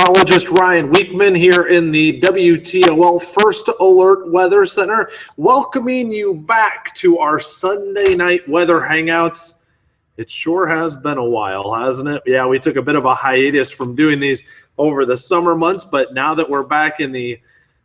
meteorologist Ryan Weekman here in the WTOL First Alert Weather Center, welcoming you back to our Sunday night weather hangouts. It sure has been a while, hasn't it? Yeah, we took a bit of a hiatus from doing these over the summer months, but now that we're back in the,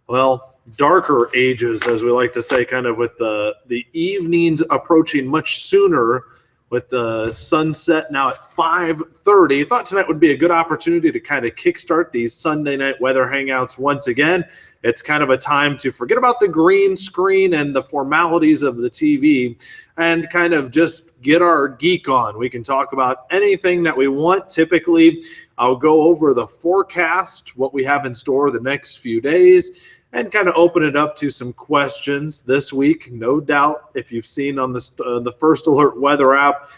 well, darker ages, as we like to say, kind of with the evenings approaching much sooner, with the sunset now at 5:30. I thought tonight would be a good opportunity to kind of kickstart these Sunday night weather hangouts once again. It's kind of a time to forget about the green screen and the formalities of the TV and kind of just get our geek on. We can talk about anything that we want. Typically, I'll go over the forecast, what we have in store the next few days, and kind of open it up to some questions this week. No doubt, if you've seen on the First Alert Weather app,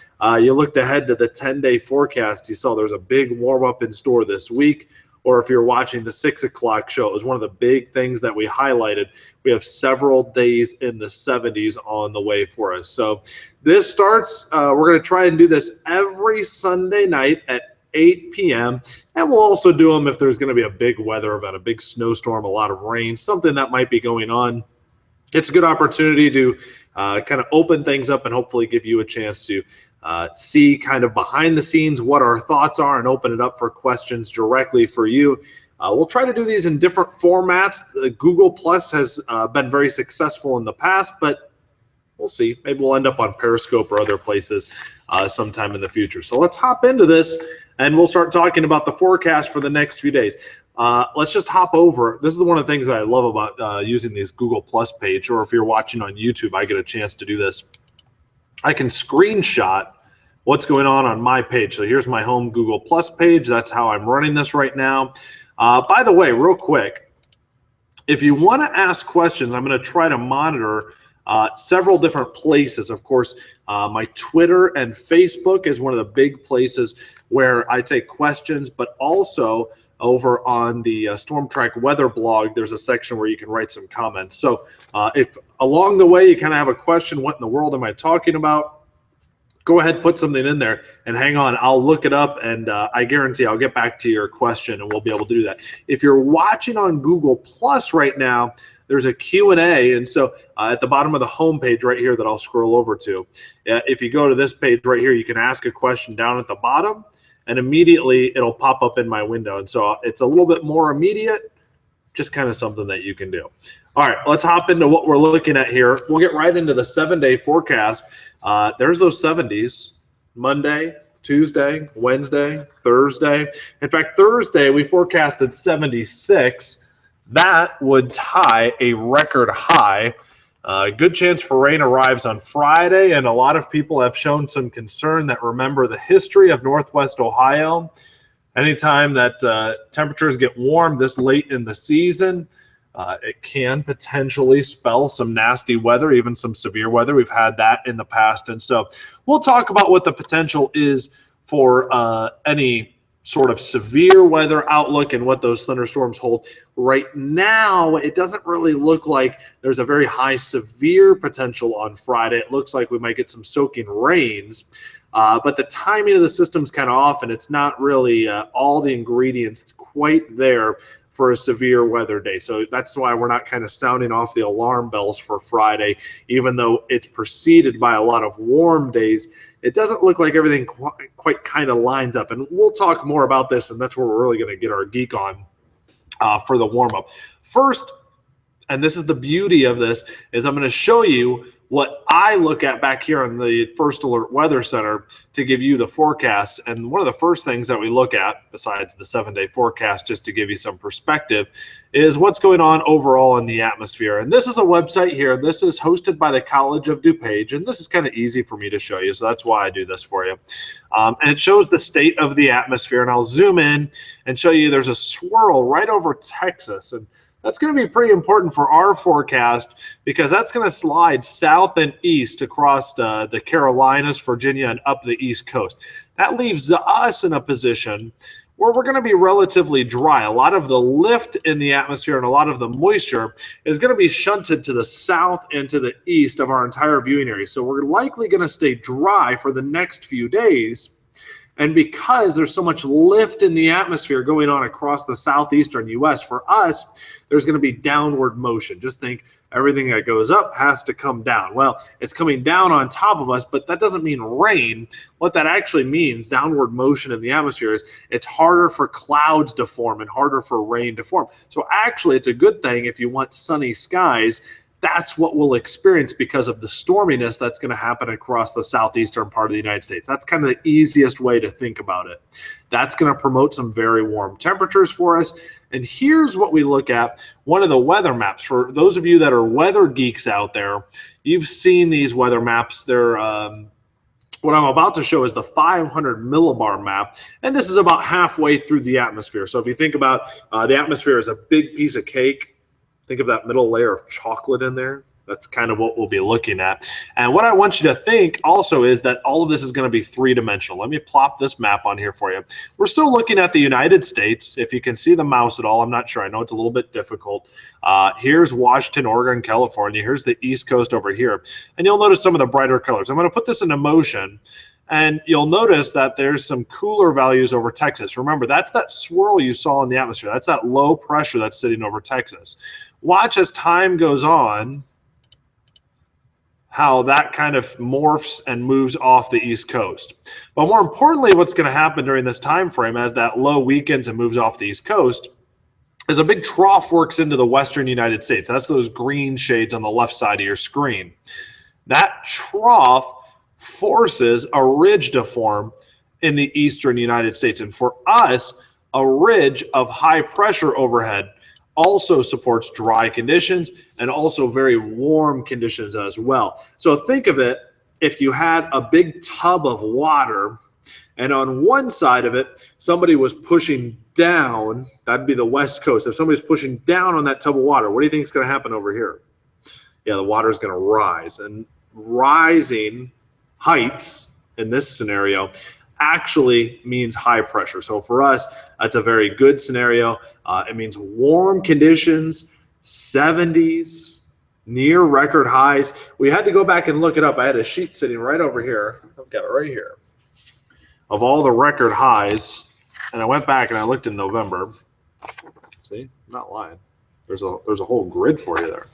you looked ahead to the 10-day forecast. You saw there's a big warm-up in store this week. Or if you're watching the 6 o'clock show, it was one of the big things that we highlighted. We have several days in the 70s on the way for us. So this starts, we're going to try and do this every Sunday night at 8 p.m. And we'll also do them if there's going to be a big weather event, a big snowstorm, a lot of rain, something that might be going on. It's a good opportunity to kind of open things up and hopefully give you a chance to see kind of behind the scenes what our thoughts are and open it up for questions directly for you. We'll try to do these in different formats. Google Plus has been very successful in the past, but we'll see. Maybe we'll end up on Periscope or other places sometime in the future. So let's hop into this, and we'll start talking about the forecast for the next few days. Let's just hop over. This is one of the things that I love about using these Google Plus page, or if you're watching on YouTube, I get a chance to do this. I can screenshot what's going on my page. So here's my home Google Plus page. That's how I'm running this right now. By the way, real quick, if you want to ask questions, I'm going to try to monitor several different places. Of course, my Twitter and Facebook is one of the big places where I take questions, but also over on the Storm Track Weather blog, there's a section where you can write some comments. So if along the way you kind of have a question, what in the world am I talking about? Go ahead, put something in there, and hang on. I'll look it up, and I guarantee I'll get back to your question, and we'll be able to do that. If you're watching on Google Plus right now, there's a Q&A, and so at the bottom of the home page right here that I'll scroll over to, if you go to this page right here, you can ask a question down at the bottom, and immediately it'll pop up in my window. And so it's a little bit more immediate, just kind of something that you can do. All right, let's hop into what we're looking at here. We'll get right into the 7-day forecast. There's those 70s, Monday, Tuesday, Wednesday, Thursday. In fact, Thursday we forecasted 76. That would tie a record high. Good chance for rain arrives on Friday, and a lot of people have shown some concern that remember the history of Northwest Ohio. Anytime that temperatures get warm this late in the season, it can potentially spell some nasty weather, even some severe weather. We've had that in the past. And so we'll talk about what the potential is for any sort of severe weather outlook and what those thunderstorms hold. Right now, it doesn't really look like there's a very high severe potential on Friday. It looks like we might get some soaking rains, but the timing of the system's kind of off, and it's not really all the ingredients quite there for a severe weather day. So that's why we're not kind of sounding off the alarm bells for Friday, even though it's preceded by a lot of warm days. It doesn't look like everything quite kind of lines up. And we'll talk more about this, and that's where we're really going to get our geek on for the warm-up. First, and this is the beauty of this, is I'm going to show you what I look at back here on the First Alert Weather Center to give you the forecast. And one of the first things that we look at, besides the 7-day forecast, just to give you some perspective, is what's going on overall in the atmosphere. And this is a website here. This is hosted by the College of DuPage, and this is kind of easy for me to show you, so that's why I do this for you. And it shows the state of the atmosphere, and I'll zoom in and show you there's a swirl right over Texas. And that's going to be pretty important for our forecast because that's going to slide south and east across the Carolinas, Virginia, and up the East Coast. That leaves us in a position where we're going to be relatively dry. A lot of the lift in the atmosphere and a lot of the moisture is going to be shunted to the south and to the east of our entire viewing area. So we're likely going to stay dry for the next few days. And because there's so much lift in the atmosphere going on across the southeastern U.S., for us, there's going to be downward motion. Just think everything that goes up has to come down. Well, it's coming down on top of us, but that doesn't mean rain. What that actually means, downward motion in the atmosphere, is it's harder for clouds to form and harder for rain to form. So actually, it's a good thing if you want sunny skies. That's what we'll experience because of the storminess that's going to happen across the southeastern part of the United States. That's kind of the easiest way to think about it. That's going to promote some very warm temperatures for us. And here's what we look at, one of the weather maps. For those of you that are weather geeks out there, you've seen these weather maps. They're what I'm about to show is the 500 millibar map, and this is about halfway through the atmosphere. So if you think about the atmosphere as a big piece of cake, think of that middle layer of chocolate in there. That's kind of what we'll be looking at. And what I want you to think also is that all of this is going to be three-dimensional. Let me plop this map on here for you. We're still looking at the United States. If you can see the mouse at all, I'm not sure. I know it's a little bit difficult. Here's Washington, Oregon, California. Here's the East Coast over here. And you'll notice some of the brighter colors. I'm going to put this into motion. And you'll notice that there's some cooler values over Texas. Remember, that's that swirl you saw in the atmosphere. That's that low pressure that's sitting over Texas. Watch as time goes on how that kind of morphs and moves off the East Coast. But more importantly, what's going to happen during this time frame as that low weakens and moves off the East Coast is a big trough works into the western United States. That's those green shades on the left side of your screen. That trough forces a ridge to form in the eastern United States. And for us, a ridge of high pressure overhead also supports dry conditions and also very warm conditions as well. So think of it, if you had a big tub of water and on one side of it, somebody was pushing down, that'd be the West Coast. If somebody's pushing down on that tub of water, what do you think is going to happen over here? Yeah, the water is going to rise. And rising heights in this scenario actually means high pressure. So for us, that's a very good scenario. It means warm conditions, 70s, near record highs. We had to go back and look it up. I had a sheet sitting right over here. I've got it right here of all the record highs. And I went back and I looked in November. See, I'm not lying. There's a whole grid for you there.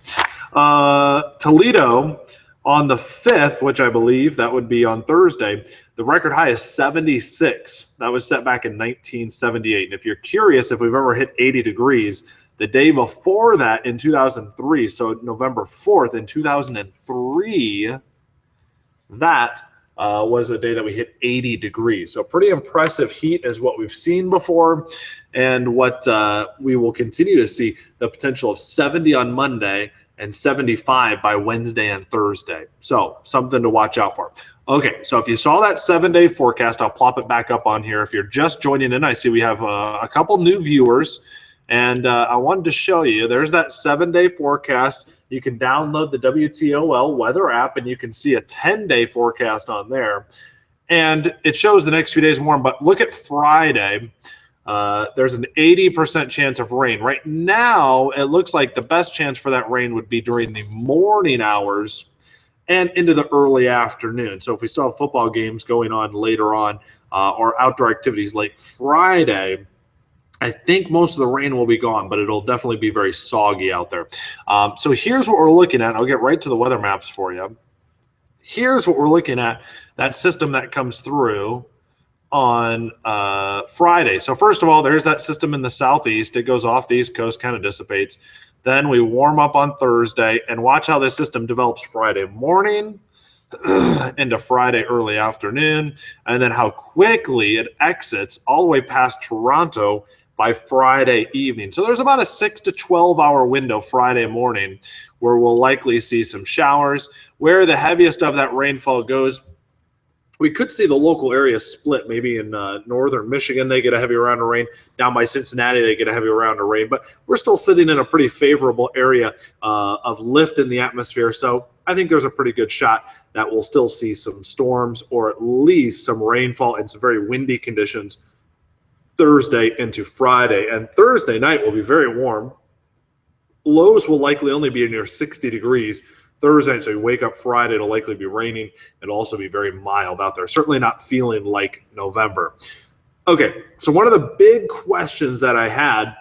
Toledo on the 5th, which I believe that would be on Thursday, the record high is 76. That was set back in 1978. And if you're curious if we've ever hit 80 degrees, the day before that in 2003, so November 4th in 2003, that was a day that we hit 80 degrees. So pretty impressive heat is what we've seen before, and what we will continue to see, the potential of 70 on Monday and 75 by Wednesday and Thursday. So something to watch out for. Okay, so if you saw that 7-day forecast, I'll plop it back up on here. If you're just joining in, I see we have a couple new viewers, and I wanted to show you, there's that 7-day forecast. You can download the WTOL weather app, and you can see a 10-day forecast on there. And it shows the next few days warm, but look at Friday. There's an 80% chance of rain. Right now, it looks like the best chance for that rain would be during the morning hours and into the early afternoon. So if we still have football games going on later on or outdoor activities late Friday, I think most of the rain will be gone, but it'll definitely be very soggy out there. So here's what we're looking at. I'll get right to the weather maps for you. Here's what we're looking at, that system that comes through on Friday. So first of all, there's that system in the southeast. It goes off the East Coast, kind of dissipates. Then we warm up on Thursday, and watch how this system develops Friday morning into Friday early afternoon, and then how quickly it exits all the way past Toronto by Friday evening. So there's about a 6 to 12 hour window Friday morning where we'll likely see some showers. Where the heaviest of that rainfall goes, we could see the local areas split. Maybe in northern Michigan, they get a heavy round of rain. Down by Cincinnati, they get a heavy round of rain. But we're still sitting in a pretty favorable area of lift in the atmosphere. So I think there's a pretty good shot that we'll still see some storms or at least some rainfall and some very windy conditions Thursday into Friday. And Thursday night will be very warm. Lows will likely only be near 60 degrees. Thursday. So you wake up Friday, it'll likely be raining. It'll also be very mild out there. Certainly not feeling like November. Okay, so one of the big questions that I had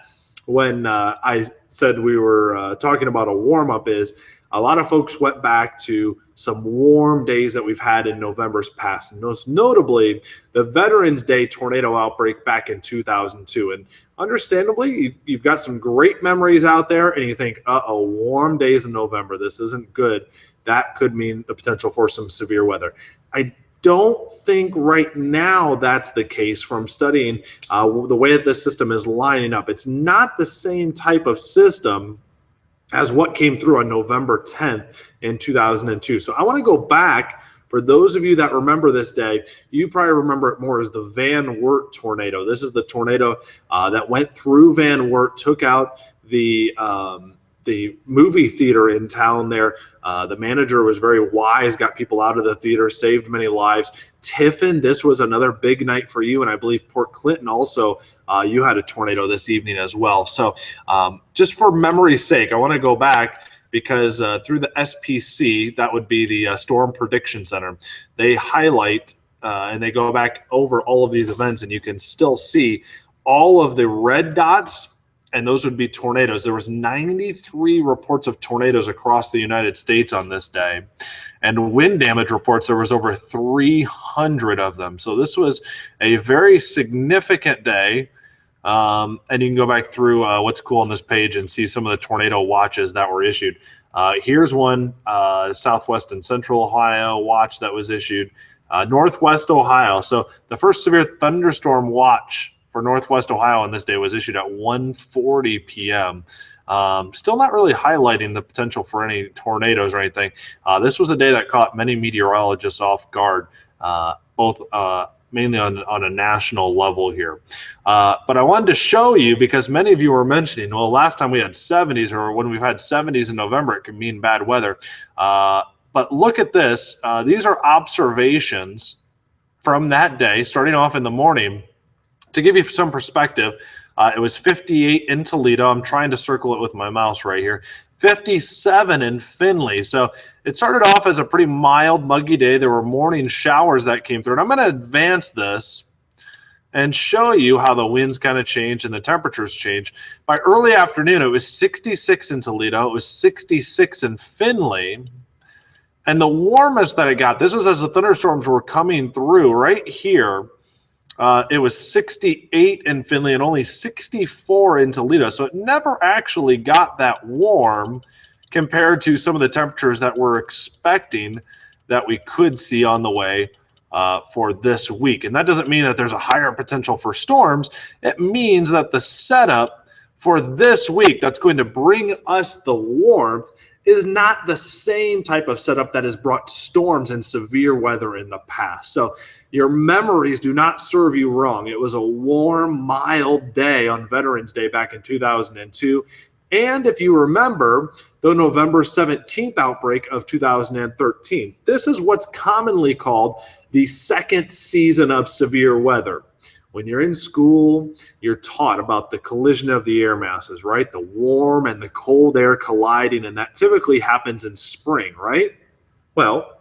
when I said we were talking about a warm-up is a lot of folks went back to some warm days that we've had in November's past, most notably the Veterans Day tornado outbreak back in 2002. And understandably, you've got some great memories out there, and you think, uh-oh, warm days in November, this isn't good. That could mean the potential for some severe weather. I don't think right now that's the case from studying the way that this system is lining up. It's not the same type of system as what came through on November 10th in 2002. So I want to go back. For those of you that remember this day, you probably remember it more as the Van Wert tornado. This is the tornado that went through Van Wert, took out the movie theater in town there. The manager was very wise, got people out of the theater, saved many lives. Tiffin, this was another big night for you, and I believe Port Clinton also, you had a tornado this evening as well. So just for memory's sake, I want to go back because through the SPC, that would be the Storm Prediction Center, they highlight and they go back over all of these events, and you can still see all of the red dots, and those would be tornadoes. There was 93 reports of tornadoes across the United States on this day. And wind damage reports, there was over 300 of them. So this was a very significant day. And you can go back through what's cool on this page and see some of the tornado watches that were issued. Here's one, Southwest and Central Ohio watch that was issued. Northwest Ohio. So the first severe thunderstorm watch for Northwest Ohio on this day was issued at 1:40 p.m. Still not really highlighting the potential for any tornadoes or anything. This was a day that caught many meteorologists off guard, both mainly on a national level here. But I wanted to show you, because many of you were mentioning, well, last time we had 70s, or when we've had 70s in November, it can mean bad weather. But look at this. These are observations from that day, starting off in the morning. To give you some perspective, it was 58 in Toledo. I'm trying to circle it with my mouse right here. 57 in Findlay. So it started off as a pretty mild, muggy day. There were morning showers that came through. And I'm going to advance this and show you how the winds kind of change and the temperatures change. By early afternoon, it was 66 in Toledo. It was 66 in Findlay. And the warmest that it got, this was as the thunderstorms were coming through right here. It was 68 in Findlay and only 64 in Toledo. So it never actually got that warm compared to some of the temperatures that we're expecting that we could see on the way for this week. And that doesn't mean that there's a higher potential for storms. It means that the setup for this week that's going to bring us the warmth is not the same type of setup that has brought storms and severe weather in the past. So your memories do not serve you wrong. It was a warm, mild day on Veterans Day back in 2002. And if you remember, the November 17th outbreak of 2013. This is what's commonly called the second season of severe weather. When you're in school, you're taught about the collision of the air masses, right? The warm and the cold air colliding, and that typically happens in spring, right? Well,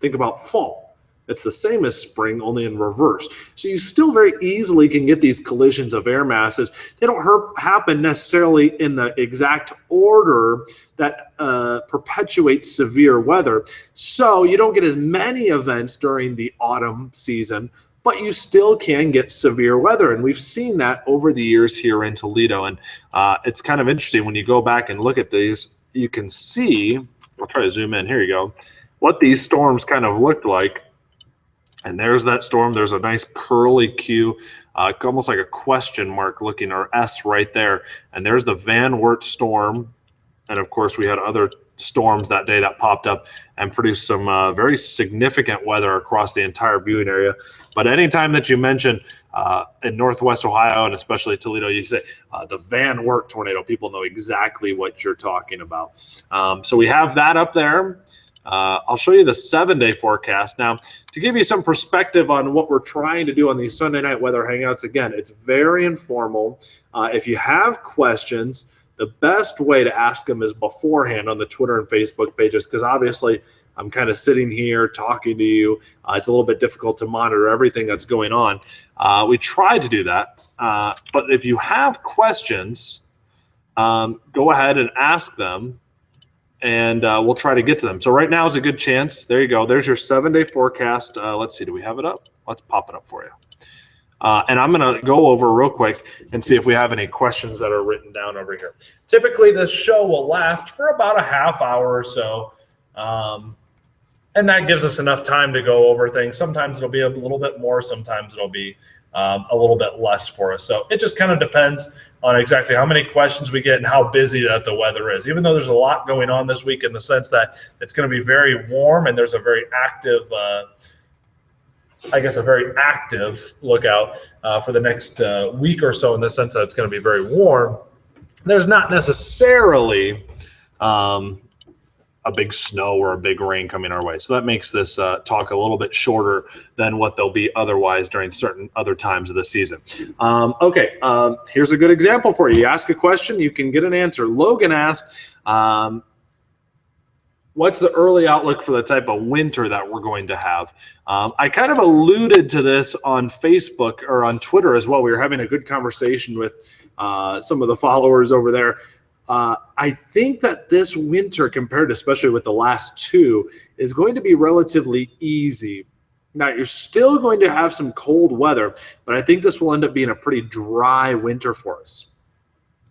think about fall. It's the same as spring, only in reverse. So you still very easily can get these collisions of air masses. They don't happen necessarily in the exact order that perpetuates severe weather. So you don't get as many events during the autumn season, but you still can get severe weather. And we've seen that over the years here in Toledo. And it's kind of interesting when you go back and look at these, you can see, I'll try to zoom in, here you go, what these storms kind of looked like. And there's that storm. There's a nice curly Q, almost like a question mark looking, or S right there. And there's the Van Wert storm. And of course, we had other storms that day that popped up and produced some very significant weather across the entire viewing area. But anytime that you mention in Northwest Ohio, and especially Toledo, you say the Van Wert tornado, people know exactly what you're talking about. So we have that up there. I'll show you the 7-day forecast. Now, to give you some perspective on what we're trying to do on these Sunday night weather hangouts, again, it's very informal. If you have questions, the best way to ask them is beforehand on the Twitter and Facebook pages, because obviously I'm kind of sitting here talking to you. It's a little bit difficult to monitor everything that's going on. We try to do that, but if you have questions, go ahead and ask them, and we'll try to get to them. So right now is a good chance. There you go. There's your 7-day forecast. Let's see. Do we have it up? Let's pop it up for you. And I'm going to go over real quick and see if we have any questions that are written down over here. Typically, this show will last for about a half hour or so. And that gives us enough time to go over things. Sometimes it'll be a little bit more. Sometimes it'll be a little bit less for us. So it just kind of depends on exactly how many questions we get and how busy that the weather is. Even though there's a lot going on this week in the sense that it's going to be very warm and there's a very active, I guess, a very active lookout for the next week or so, in the sense that it's going to be very warm, there's not necessarily a big snow or a big rain coming our way. So that makes this talk a little bit shorter than what they'll be otherwise during certain other times of the season. Okay, here's a good example for you. You ask a question, you can get an answer. Logan asked, what's the early outlook for the type of winter that we're going to have? I kind of alluded to this on Facebook or on Twitter as well. We were having a good conversation with some of the followers over there. I think that this winter, compared especially with the last two, is going to be relatively easy. Now, you're still going to have some cold weather, but I think this will end up being a pretty dry winter for us.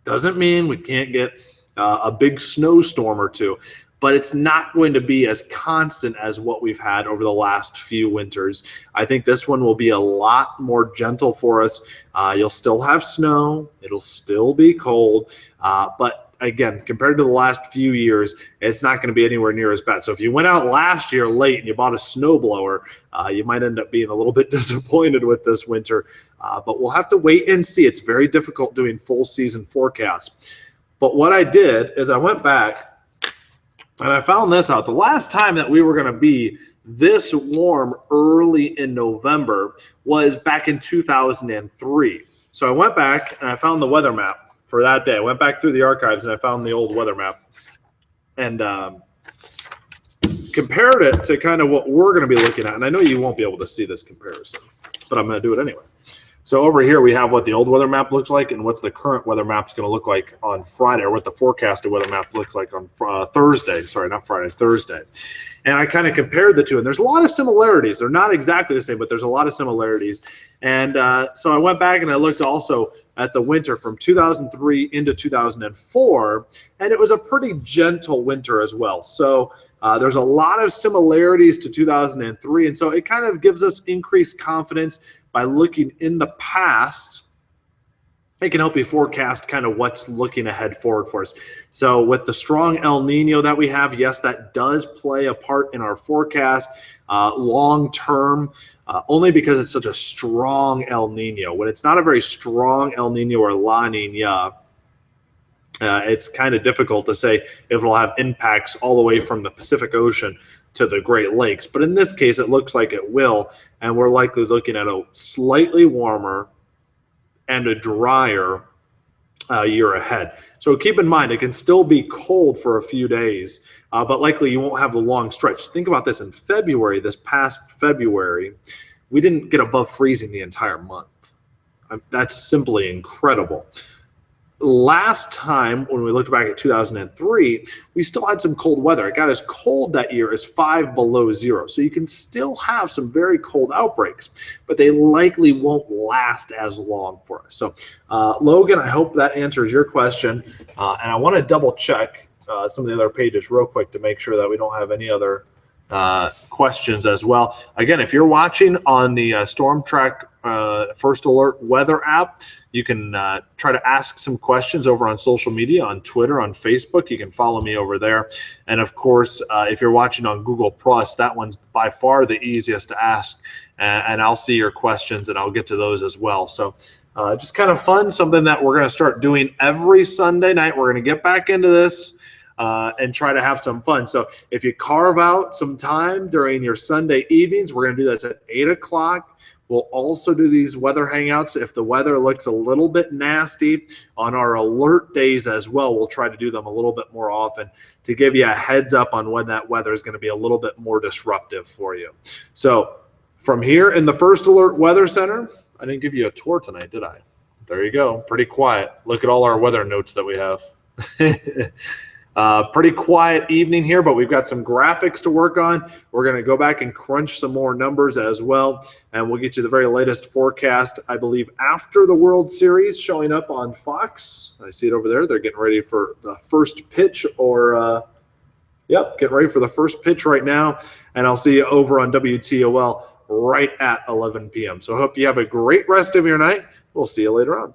Doesn't mean we can't get a big snowstorm or two, but it's not going to be as constant as what we've had over the last few winters. I think this one will be a lot more gentle for us. You'll still have snow. It'll still be cold, but again, compared to the last few years, it's not going to be anywhere near as bad. So if you went out last year late and you bought a snowblower, you might end up being a little bit disappointed with this winter. But we'll have to wait and see. It's very difficult doing full season forecasts. But what I did is I went back and I found this out. The last time that we were going to be this warm early in November was back in 2003. So I went back and I found the weather map for that day. I went back through the archives and I found the old weather map and compared it to kind of what we're going to be looking at. And I know you won't be able to see this comparison, but I'm going to do it anyway. So over here we have what the old weather map looks like and what's the current weather map's going to look like on Friday, or what the forecasted weather map looks like on Thursday. Sorry, not Friday, Thursday. And I kind of compared the two, and there's a lot of similarities. They're not exactly the same, but there's a lot of similarities. And so I went back and I looked also at the winter from 2003 into 2004, and it was a pretty gentle winter as well. So there's a lot of similarities to 2003, and so it kind of gives us increased confidence by looking in the past. It can help you forecast kind of what's looking ahead forward for us. So with the strong El Nino that we have, yes, that does play a part in our forecast long term, only because it's such a strong El Nino. When it's not a very strong El Nino or La Nina, it's kind of difficult to say if it'll have impacts all the way from the Pacific Ocean to the Great Lakes. But in this case, it looks like it will, and we're likely looking at a slightly warmer and a drier year ahead. So keep in mind, it can still be cold for a few days, but likely you won't have the long stretch. Think about this. In February, this past February, we didn't get above freezing the entire month. That's simply incredible. Last time, when we looked back at 2003, we still had some cold weather. It got as cold that year as 5 below zero. So you can still have some very cold outbreaks, but they likely won't last as long for us. So, Logan, I hope that answers your question. And I want to double check some of the other pages real quick to make sure that we don't have any other questions as well. Again, if you're watching on the Storm Track First Alert weather app, you can try to ask some questions over on social media, on Twitter, on Facebook. You can follow me over there. And of course, if you're watching on Google Plus, that one's by far the easiest to ask. And I'll see your questions and I'll get to those as well. So just kind of fun, something that we're going to start doing every Sunday night. We're going to get back into this and try to have some fun. So if you carve out some time during your Sunday evenings, we're going to do this at 8 o'clock. We'll also do these weather hangouts if the weather looks a little bit nasty on our alert days as well. We'll try to do them a little bit more often to give you a heads up on when that weather is going to be a little bit more disruptive for you. So from here in the First Alert Weather Center, I didn't give you a tour tonight, did I? There you go. Pretty quiet. Look at all our weather notes that we have. Pretty quiet evening here, but we've got some graphics to work on. We're going to go back and crunch some more numbers as well, and we'll get you the very latest forecast, I believe, after the World Series showing up on Fox. I see it over there. They're getting ready for the first pitch, or yep, getting ready for the first pitch right now, and I'll see you over on WTOL right at 11 p.m. So I hope you have a great rest of your night. We'll see you later on.